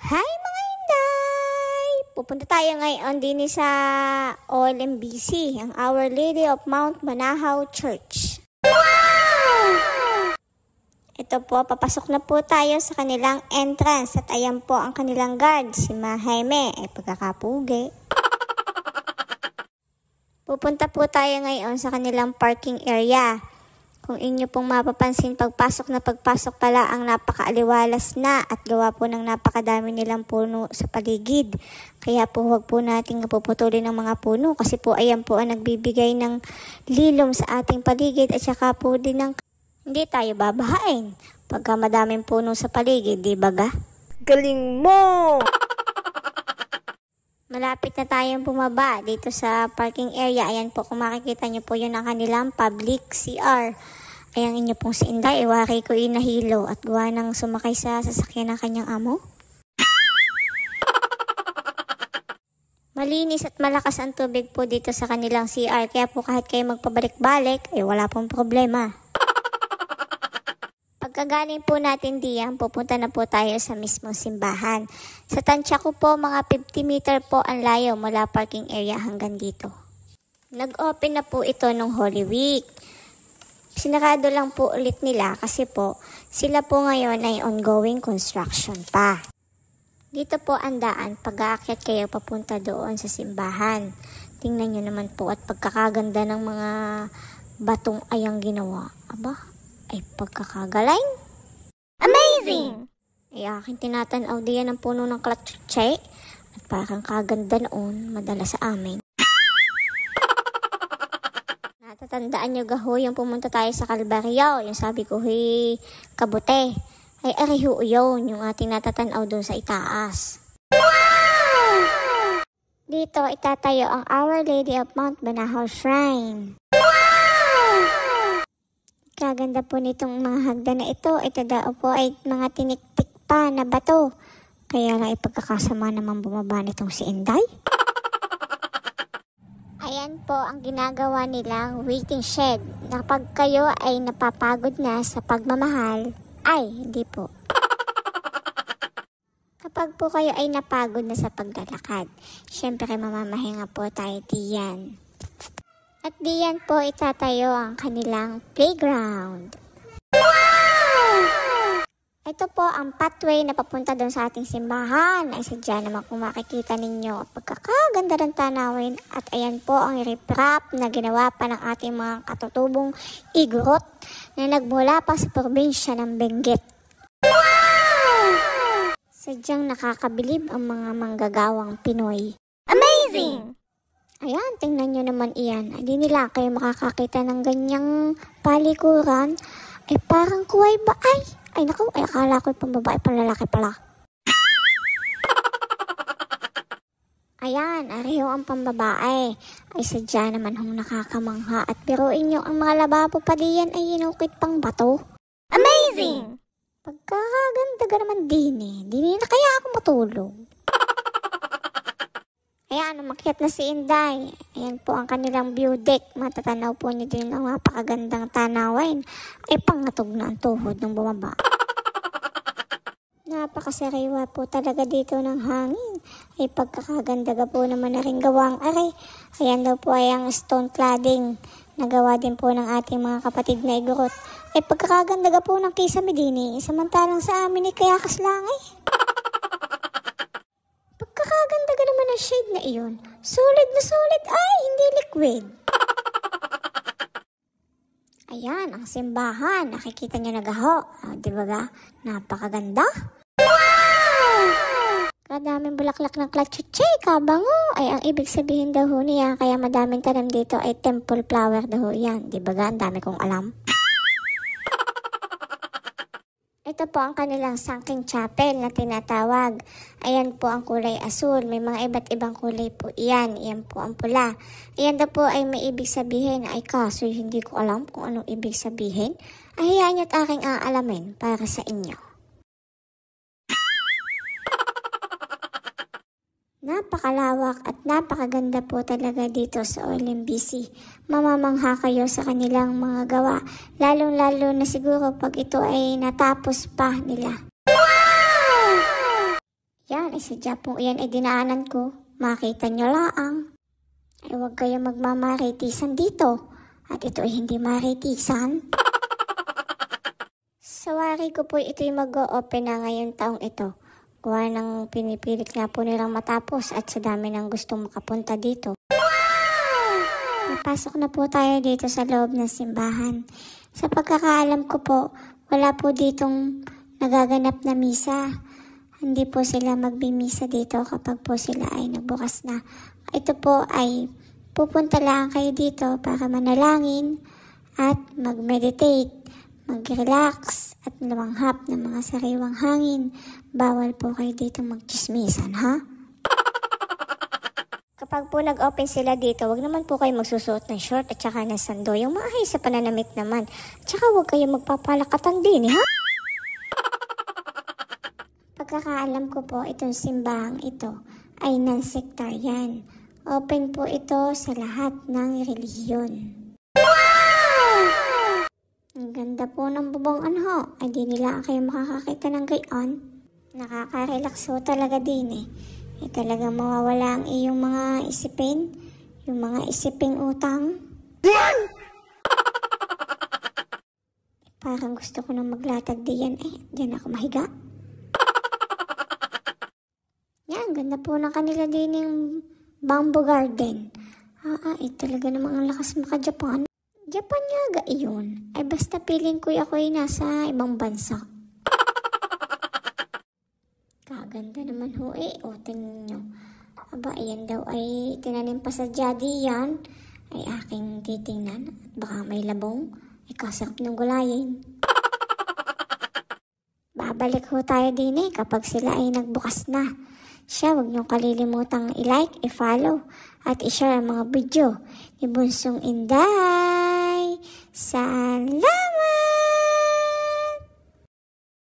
Hi mga Inday! Pupunta tayo ngayon din sa OLMBC, ang Our Lady of Mount Manahaw Church. Ito po, papasok na po tayo sa kanilang entrance at ayan po ang kanilang guard, si Ma Jaime, ay pagkakapugi. Pupunta po tayo ngayon sa kanilang parking area. Kung inyo pong mapapansin, pagpasok pala ang napakaaliwalas na at gawa po ng napakadami nilang puno sa paligid. Kaya po huwag po nating napuputulin ng mga puno kasi po ayan po ang nagbibigay ng lilom sa ating paligid at saka po din ng hindi tayo babahain pagka madaming puno sa paligid, di ba ga? Galing mo! Malapit na tayong bumaba dito sa parking area. Ayan po, kung makikita nyo po yun ang kanilang public CR. Ayan inyo pong si Inday, iwari ko inahilo at gawa ng sumakay sa sasakyan ng kanyang amo. Malinis at malakas ang tubig po dito sa kanilang CR. Kaya po kahit kayo magpabalik-balik, ay wala pong problema. Pagkagaling po natin diyan, pupunta na po tayo sa mismong simbahan. Sa tansya ko po, mga 50 meter po ang layo mula parking area hanggang dito. Nag-open na po ito nung Holy Week. Sinarado lang po ulit nila kasi po, sila po ngayon ay ongoing construction pa. Dito po ang daan, pag-aakyat kayo papunta doon sa simbahan. Tingnan nyo naman po at pagkakaganda ng mga batong ayang ginawa. Aba, ay pagkakagaling. Amazing! Ay aking tinatanaw diyan ang puno ng klatsutsay at parang kaganda noon madala sa amin. Natatandaan nyo gaho yung pumunta tayo sa Kalbaryo, yung sabi ko kabute. Ay ariho yun, yung ating natatanaw doon sa itaas. Wow! Dito itatayo ang Our Lady of Mount Manahaw Shrine. Kaganda po nitong mga hagdan na ito. Ito daw po ay mga tiniktik pa na bato. Kaya lang ipagkakasama naman bumaba nitong si Inday. Ayan po ang ginagawa nilang waiting shed. Kapag kayo ay napapagod na sa pagmamahal, ay hindi po. Kapag po kayo ay napagod na sa paglalakad, syempre mamamahinga po tayo diyan. At diyan po itatayo ang kanilang playground. Wow! Ito po ang pathway na papunta doon sa ating simbahan. Ay sadya naman kung makikita ninyo. Pagkakaganda ng tanawin. At ayan po ang riprap na ginawa pa ng ating mga katutubong igorot na nagmula pa sa probinsya ng Benguet. Wow! Sadyang nakakabilib ang mga manggagawang Pinoy. Amazing! Ayan, tingnan nyo naman iyan. Hindi nila kayo makakakita ng ganyang palikuran. Ay parang kuway ba? Ay naku, ay akala ko pang babae pang lalaki pala. Ayan, ariho ang pambabae. Ay sadya naman hong nakakamangha. At biruin nyo, ang mga lababo pa diyan ay inukit pang bato. Amazing! Pagkakaganda ka naman din Dini na kaya ako matulog. Ayan, umakyat na si Inday. Ayan po ang kanilang view deck. Matatanaw po niyo din ang napakagandang tanawin. Ay pangatog na ang tuhod ng bumaba. Napakasariwa po talaga dito ng hangin. Ay pagkakaganda po naman na rin gawang aray. Ayan daw po ay ang stone cladding. Nagawa din po ng ating mga kapatid na igorot. Ay pagkakaganda po ng Kisame din samantalang sa amin ay kaya kaslangay. Pagkakaganda ka naman ang shade na iyon. Solid na solid. Ay, hindi liquid. Ayan, ang simbahan. Nakikita nyo nagaho. Di ba ga? Napakaganda. Wow! Kadaming bulaklak ng klatsutsay, kabango. Ay, ang ibig sabihin daw niya, kaya madaming tanim dito ay temple flower daw yan. Di ba ga? Ang dami kong alam. Ito po ang kanilang sangking chapel na tinatawag. Ayan po ang kulay asul. May mga iba't ibang kulay po iyan. Iyan po ang pula. Ayan daw po ay may ibig sabihin. Ay kaso hindi ko alam kung anong ibig sabihin. Ay hayaan nyo't aking aalamin para sa inyo. Napakalawak at napakaganda po talaga dito sa OLMBC. Mamamangha kayo sa kanilang mga gawa, lalong-lalo na siguro pag ito ay natapos pa nila. Wow! yan. Ay sadya pong iyan ay dinaanan ko. Makita nyo laang. Ay huwag kayo magmamaritisan dito. At ito ay hindi maritisan. Sa wari ko po ito'y mag-o-open na ngayong taong ito. Gawa ng pinipilit nga po nilang matapos at sa dami ng gustong makapunta dito. Papasok na po tayo dito sa loob ng simbahan. Sa pagkakaalam ko po, wala po ditong nagaganap na misa. Hindi po sila magbimisa dito kapag po sila ay nagbukas na. Ito po ay pupunta lang kayo dito para manalangin at mag-meditate, mag-relax at lumanghap ng mga sariwang hangin. Bawal po kayo dito magchismisan, ha? Kapag po nag-open sila dito, wag naman po kayo magsusuot ng short at saka ng sando. Yung maayos sa pananamit naman. At saka wag kayo magpapalakatan din, ha? Pagkakaalam ko po, itong simbahang ito ay non-sectarian. Open po ito sa lahat ng relihiyon. Ang ganda po ng bubong anho. Ay di nila kayo makakakita ng gayon. Nakaka-relax po talaga din eh. Talagang mawawala ang iyong mga isipin, yung mga isiping utang. Parang gusto ko nang maglatag diyan diyan ako mahiga. Yan, ganda po ng kanila din yung bamboo garden. Talaga namang ang lakas maka-Japan. Japan nga ga iyon. Ay basta piling ko ako ay nasa ibang bansa. Kaganda naman ho o tingnan nyo. Aba, ayan daw ay tinanim pa sa jadi yan. Ay aking titingnan at baka may labong. Ay kasarap ng gulayin. Babalik ho tayo din kapag sila ay nagbukas na. Siya, huwag niyong kalilimutang i-like, i-follow at i-share ang mga video ni Bunsong Inday. Salamat!